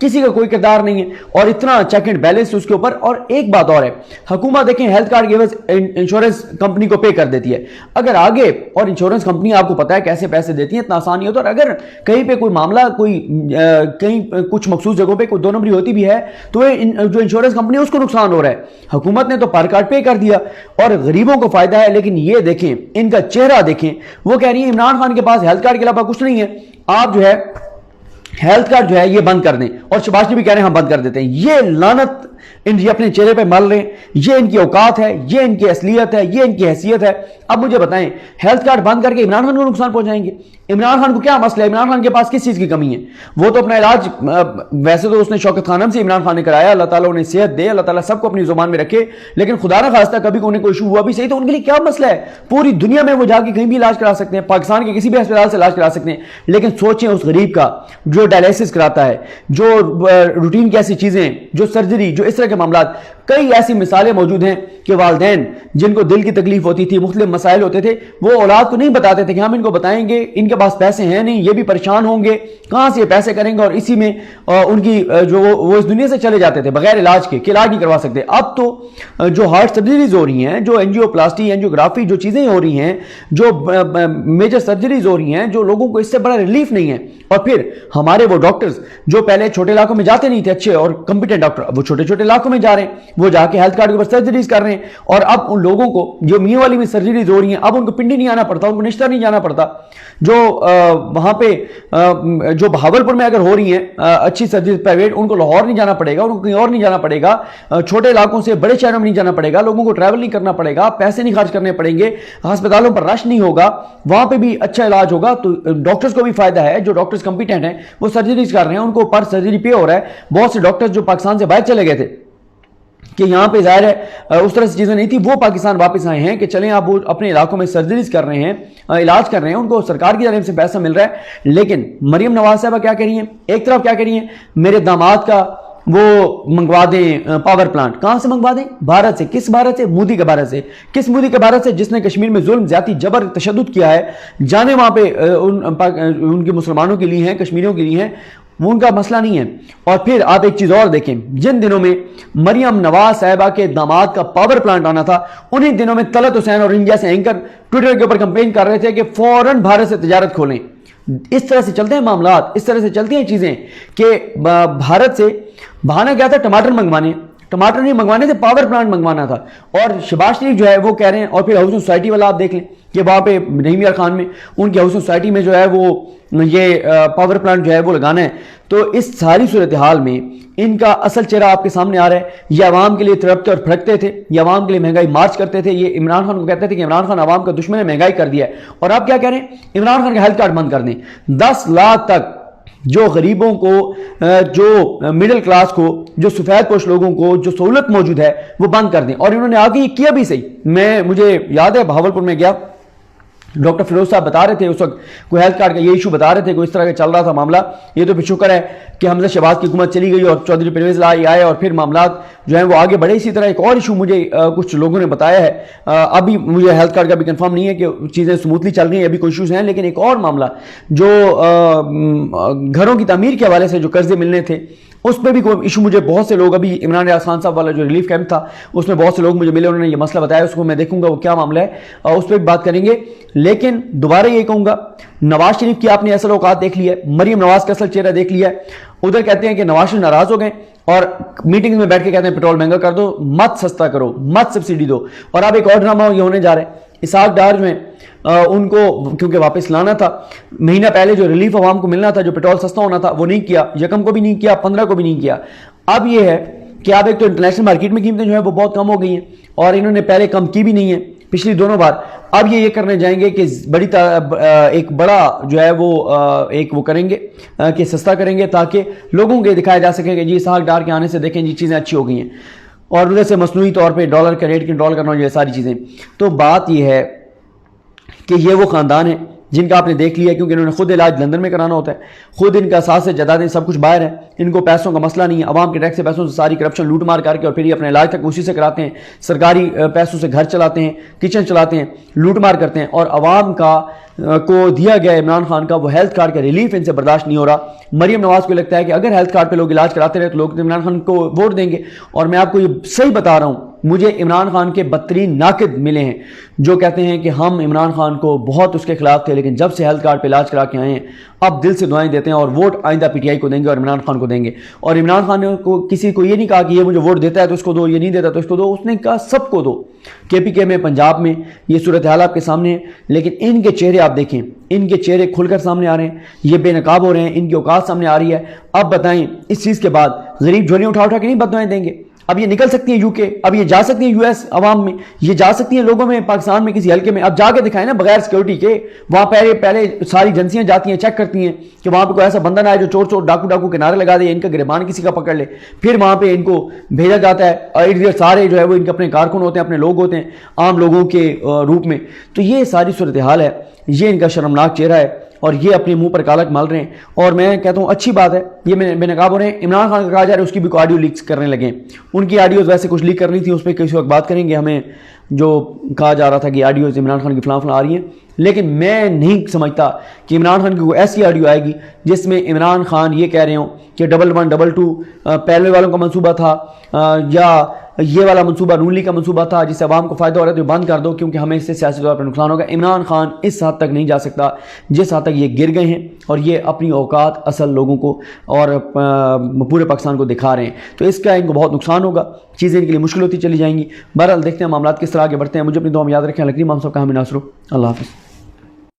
کسی کا کوئی کردار نہیں ہے اور اتنا چیک اینڈ بیلنس اس کے اوپر. اور ایک بات اور ہے, حکومت دیکھیں ہیلتھ کارڈ کی عوض انشورنس کمپنی کو پے کر دیتی ہے. اگر آگے, اور انشورنس کمپنی آپ کو پتا ہے کیسے پیسے دیتی ہیں, اتنا آسان نہیں ہوتا, اور اگر کہیں پہ کوئی معاملہ کوئی کہیں کچھ مخصوص جگہوں پہ کوئی 2 نمبری ہوتی بھی ہے تو جو انشورنس کمپنی ہے اس کو نقصان ہو رہا ہے. حکومت نے تو پر کارڈ پے کر دیا اور غریبوں کو فائدہ ہے. لیکن یہ دیکھیں ان کا چہرہ دیکھیں, وہ کہہ رہی ہیں عمران خان کے پاس ہیلتھ کارڈ کے علاوہ کچھ نہیں ہے, آپ جو ہے ہیلتھ کارڈ جو ہے یہ بند کر دیں. اور شہباز شریف بھی کہہ رہے ہیں ہم بند کر دیتے ہیں. یہ لعنت یہ اپنے چہرے پہ مل رہے ہیں, یہ ان کی اوقات ہے, یہ ان کی اصلیت ہے, یہ ان کی حیثیت ہے. اب مجھے بتائیں ہیلتھ کارڈ بند کر کے عمران خان کو نقصان پہنچائیں گے؟ عمران خان کو کیا مسئلہ ہے؟ عمران خان کے پاس کس چیز کی کمی ہے؟ وہ تو اپنا علاج ویسے تو اس نے شوکت خانم سے عمران خان نے کرایا, اللہ تعالیٰ انہیں صحت دے, اللہ تعالیٰ سب کو اپنی زبان میں رکھے, لیکن خدا نہ خواستہ کبھی انہیں کوئی ایشو ہوا بھی صحیح تو ان کے لیے کیا مسئلہ ہے؟ پوری دنیا میں وہ جا کے کہیں بھی علاج کرا سکتے ہیں, پاکستان کے کسی بھی ہسپتال سے علاج کرا سکتے ہیں. لیکن سوچیں اس غریب کا جو ڈائلیسس کراتا ہے, جو روٹین کی ایسی چیزیں, جو سرجری, جو اس طرح کے معاملات. کئی ایسی مثالیں موجود ہیں کہ والدین جن کو دل کی تکلیف ہوتی تھی, مختلف مسائل ہوتے تھے, وہ اولاد کو نہیں بتاتے تھے کہ ہم ان کو بتائیں گے, ان کے پاس پیسے ہیں نہیں, یہ بھی پریشان ہوں گے, کہاں سے یہ پیسے کریں گے, اور اسی میں ان کی جو وہ اس دنیا سے چلے جاتے تھے بغیر علاج کے, کہ علاج نہیں کروا سکتے. اب تو جو ہارٹ سرجریز ہو رہی ہیں, جو اینجیو پلاسٹی, اینجیوگرافی, جو چیزیں ہو رہی ہیں, جو میجر سرجریز ہو رہی ہیں, جو لوگوں کو اس سے بڑا ریلیف نہیں ہے. اور پھر ہمارے وہ ڈاکٹرز جو پہلے چھوٹے علاقوں میں جاتے نہیں تھے اچھے اور کمپیٹنٹ ڈاکٹر, وہ چھوٹے چھوٹے علاقوں میں جا رہے ہیں, وہ جا کے ہیلتھ کارڈ کے اوپر سرجریز کر رہے ہیں. اور اب ان لوگوں کو جو میاں والی میں سرجریز ہو رہی ہیں, اب ان کو پنڈی نہیں آنا پڑتا, ان کو نشتر نہیں جانا پڑتا. جو وہاں پہ جو بہاولپور میں اگر ہو رہی ہیں اچھی سرجریز پرائیویٹ, ان کو لاہور نہیں جانا پڑے گا, ان کو کہیں اور نہیں جانا پڑے گا, چھوٹے علاقوں سے بڑے شہروں میں نہیں جانا پڑے گا, لوگوں کو ٹریول نہیں کرنا پڑے گا, پیسے نہیں خرچ کرنے پڑیں گے, ہسپتالوں پر رش نہیں ہوگا, وہاں پہ بھی اچھا علاج ہوگا. تو ڈاکٹرز کو بھی فائدہ ہے, جو ڈاکٹرز کمپیٹنٹ ہیں وہ سرجریز کر رہے ہیں, ان کو پر سرجری پے ہو رہا ہے. بہت سے ڈاکٹرز جو پاکستان سے باہر چلے گئے تھے کہ یہاں پہ ظاہر ہے اس طرح سے چیزیں نہیں تھی, وہ پاکستان واپس آئے ہیں کہ چلیں آپ وہ اپنے علاقوں میں سرجریز کر رہے ہیں, علاج کر رہے ہیں, ان کو سرکار کی جانب سے پیسہ مل رہا ہے. لیکن مریم نواز صاحبہ کیا کہہ رہی ہیں؟ ایک طرف کیا کہہ رہی ہیں, میرے داماد کا وہ منگوا دیں پاور پلانٹ. کہاں سے منگوا دیں؟ بھارت سے. کس بھارت سے؟ مودی کے بھارت سے. کس مودی کے بھارت سے؟ جس نے کشمیر میں ظلم, زیادتی, جبر, تشدد کیا ہے. جانے وہاں پہ ان کے مسلمانوں کے لیے ہیں, کشمیریوں کے لیے ہیں, وہ ان کا مسئلہ نہیں ہے. اور پھر آپ ایک چیز اور دیکھیں, جن دنوں میں مریم نواز صاحبہ کے داماد کا پاور پلانٹ آنا تھا, انہی دنوں میں طلعت حسین اور انڈیا سے اینکر ٹویٹر کے اوپر کمپین کر رہے تھے کہ فوراً بھارت سے تجارت کھولیں. اس طرح سے چلتے ہیں معاملات, اس طرح سے چلتی ہیں چیزیں کہ بھارت سے بہانہ کیا تھا؟ ٹماٹر منگوانے, ٹماٹر نہیں منگوانے تھے, پاور پلانٹ منگوانا تھا. اور شہباز شریف جو ہے وہ کہہ رہے ہیں, اور پھر ہاؤسنگ سوسائٹی والا آپ دیکھ لیں کہ وہاں پہ رحیم یار خان میں ان کی ہاؤسنگ سوسائٹی میں جو ہے وہ یہ پاور پلانٹ جو ہے وہ لگانا ہے. تو اس ساری صورتحال میں ان کا اصل چہرہ آپ کے سامنے آ رہا ہے. یہ عوام کے لیے تڑپتے اور پھڑکتے تھے, یہ عوام کے لیے مہنگائی مارچ کرتے تھے, یہ عمران خان کو کہتے تھے کہ عمران خان عوام کا دشمن ہے, مہنگائی کر دیا ہے. اور آپ کیا کہہ رہے ہیں؟ عمران خان کا ہیلتھ کارڈ بند کر دیں. 10 لاکھ تک جو غریبوں کو, جو مڈل کلاس کو, جو سفید پوش لوگوں کو جو سہولت موجود ہے وہ بند کر دیں. اور انہوں نے آگے یہ کیا بھی صحیح. مجھے یاد ہے بہاولپور میں گیا, ڈاکٹر فیروز صاحب بتا رہے تھے اس وقت کوئی ہیلتھ کارڈ کا یہ ایشو بتا رہے تھے, کوئی اس طرح کا چل رہا تھا معاملہ. یہ تو شکر ہے کہ حمزہ شہباز کی حکومت چلی گئی اور چودھری پرویز لائی آئے اور پھر معاملات جو ہیں وہ آگے بڑھے. اسی طرح ایک اور ایشو مجھے کچھ لوگوں نے بتایا ہے, ابھی مجھے ہیلتھ کارڈ کا بھی کنفرم نہیں ہے کہ چیزیں سموتھلی چل رہی ہیں, ابھی کوئی ایشوز ہیں. لیکن ایک اور معاملہ جو گھروں کی تعمیر کے حوالے سے جو قرضے ملنے تھے, اس پہ بھی کوئی ایشو مجھے بہت سے لوگ, ابھی عمران ریاض خان صاحب والا جو ریلیف کیمپ تھا اس میں بہت سے لوگ مجھے ملے, انہوں نے یہ مسئلہ بتایا, اس کو میں دیکھوں گا وہ کیا معاملہ ہے, اس پہ بھی بات کریں گے. لیکن دوبارہ یہ کہوں گا, نواز شریف کی آپ نے اصل اوقات دیکھ لی ہے, مریم نواز کا اصل چہرہ دیکھ لیا ہے. ادھر کہتے ہیں کہ نواز شریف ناراض ہو گئے اور میٹنگ میں بیٹھ کے کہتے ہیں پیٹرول مہنگا کر دو, مت سستا کرو, مت سبسڈی دو. اور اب ایک اور ڈرامہ یہ ہونے جا رہا ہے, اسحاق ڈار جو ہیں ان کو کیونکہ واپس لانا تھا, مہینہ پہلے جو ریلیف عوام کو ملنا تھا, جو پیٹرول سستا ہونا تھا, وہ نہیں کیا. یکم کو بھی نہیں کیا, 15 کو بھی نہیں کیا. اب یہ ہے کہ اب ایک تو انٹرنیشنل مارکیٹ میں قیمتیں جو ہیں وہ بہت کم ہو گئی ہیں, اور انہوں نے پہلے کم کی بھی نہیں ہے پچھلی دونوں بار. اب یہ کرنے جائیں گے کہ ایک بڑا جو ہے وہ کریں گے کہ سستا کریں گے, تاکہ لوگوں کو دکھایا جا سکے کہ جی اسحاق ڈار کے آنے سے دیکھیں جی چیزیں اچھی ہو گئی ہیں, اور ادھر سے مصنوعی طور پہ ڈالر کا ریٹ کنٹرول کرنا, یہ ساری چیزیں. تو بات یہ ہے کہ یہ وہ خاندان ہے جن کا آپ نے دیکھ لیا ہے، کیونکہ انہوں نے خود علاج لندن میں کرانا ہوتا ہے، خود ان کا ساتھ سے جدادیں سب کچھ باہر ہیں، ان کو پیسوں کا مسئلہ نہیں ہے، عوام کے ٹیکس سے پیسوں سے ساری کرپشن لوٹ مار کر کے اور پھر یہ اپنے علاج تک اسی سے کراتے ہیں، سرکاری پیسوں سے گھر چلاتے ہیں، کچن چلاتے ہیں، لوٹ مار کرتے ہیں، اور عوام کو دیا گیا عمران خان کا وہ ہیلتھ کارڈ کا ریلیف ان سے برداشت نہیں ہو رہا۔ مریم نواز کو لگتا ہے کہ اگر ہیلتھ کارڈ پہ لوگ علاج کراتے رہے تو لوگ عمران خان کو ووٹ دیں گے، اور میں آپ کو یہ صحیح بتا رہا ہوں، مجھے عمران خان کے بدترین ناقد ملے ہیں جو کہتے ہیں کہ ہم عمران خان کو بہت اس کے خلاف تھے، لیکن جب سے ہیلتھ کارڈ پہ علاج کرا کے آئے ہیں اب دل سے دعائیں دیتے ہیں اور ووٹ آئندہ پی ٹی آئی کو دیں گے اور عمران خان کو دیں گے۔ اور عمران خان نے کسی کو یہ نہیں کہا کہ یہ مجھے ووٹ دیتا ہے تو اس کو دو، یہ نہیں دیتا تو اس کو دو، اس نے کہا سب کو دو۔ کے پی کے میں، پنجاب میں یہ صورتحال آپ کے سامنے ہے، لیکن ان کے چہرے آپ دیکھیں، ان کے چہرے کھل کر سامنے آ رہے ہیں، یہ بے نقاب ہو رہے ہیں، ان کی اوقات سامنے آ رہی ہے۔ اب بتائیں اس چیز کے بعد غریب جھولیاں اٹھا اٹھا کے نہیں بددعائیں دیں گے؟ اب یہ نکل سکتی ہیں یو کے، اب یہ جا سکتی ہیں یو ایس عوام میں، یہ جا سکتی ہیں لوگوں میں، پاکستان میں کسی حلقے میں، اب جا کے دکھائیں نا بغیر سیکورٹی کے۔ وہاں پہلے ساری ایجنسیاں جاتی ہیں، چیک کرتی ہیں کہ وہاں پہ کوئی ایسا بندہ نہ آئے جو چور چور ڈاکو کے نعرے لگا دے، ان کا گریبان کسی کا پکڑ لے، پھر وہاں پہ ان کو بھیجا جاتا ہے، اور سارے جو ہے وہ ان کے اپنے کارکن ہوتے ہیں، اپنے لوگ ہوتے ہیں عام لوگوں کے روپ میں۔ تو یہ ساری صورتحال ہے، یہ ان کا شرمناک چہرہ ہے، اور یہ اپنے منہ پر کالک مال رہے ہیں۔ اور میں کہتا ہوں اچھی بات ہے، یہ بے نقاب ہو رہے ہیں۔ عمران خان کا کہا جا رہا ہے اس کی بھی کوئی آڈیو لیکس کرنے لگے ہیں، ان کی آڈیوز ویسے کچھ لیک کرنی تھی، اس پہ کسی وقت بات کریں گے۔ ہمیں جو کہا جا رہا تھا کہ آڈیوز عمران خان کی فلاں آ رہی ہیں، لیکن میں نہیں سمجھتا کہ عمران خان کی کوئی ایسی آڈیو آئے گی جس میں عمران خان یہ کہہ رہے ہوں کہ 1122 پہلے والوں کا منصوبہ تھا، یا یہ والا منصوبہ نون لیگ کا منصوبہ تھا جس سے عوام کو فائدہ ہو رہا ہے تو بند کر دو کیونکہ ہمیں اس سے سیاسی طور پر نقصان ہوگا۔ عمران خان اس حد تک نہیں جا سکتا جس حد تک یہ گر گئے ہیں، اور یہ اپنی اوقات اصل لوگوں کو اور پورے پاکستان کو دکھا رہے ہیں، تو اس کا ان کو بہت نقصان ہوگا، چیزیں ان کے لیے مشکل ہوتی چلی جائیں گی۔ بہرحال دیکھتے ہیں معاملات کس طرح آگے بڑھتے ہیں۔ مجھے اپنی دعا میں یاد رکھیں۔ لکریم ہم سب کا ہمیں ناصر ہو۔ اللہ حافظ۔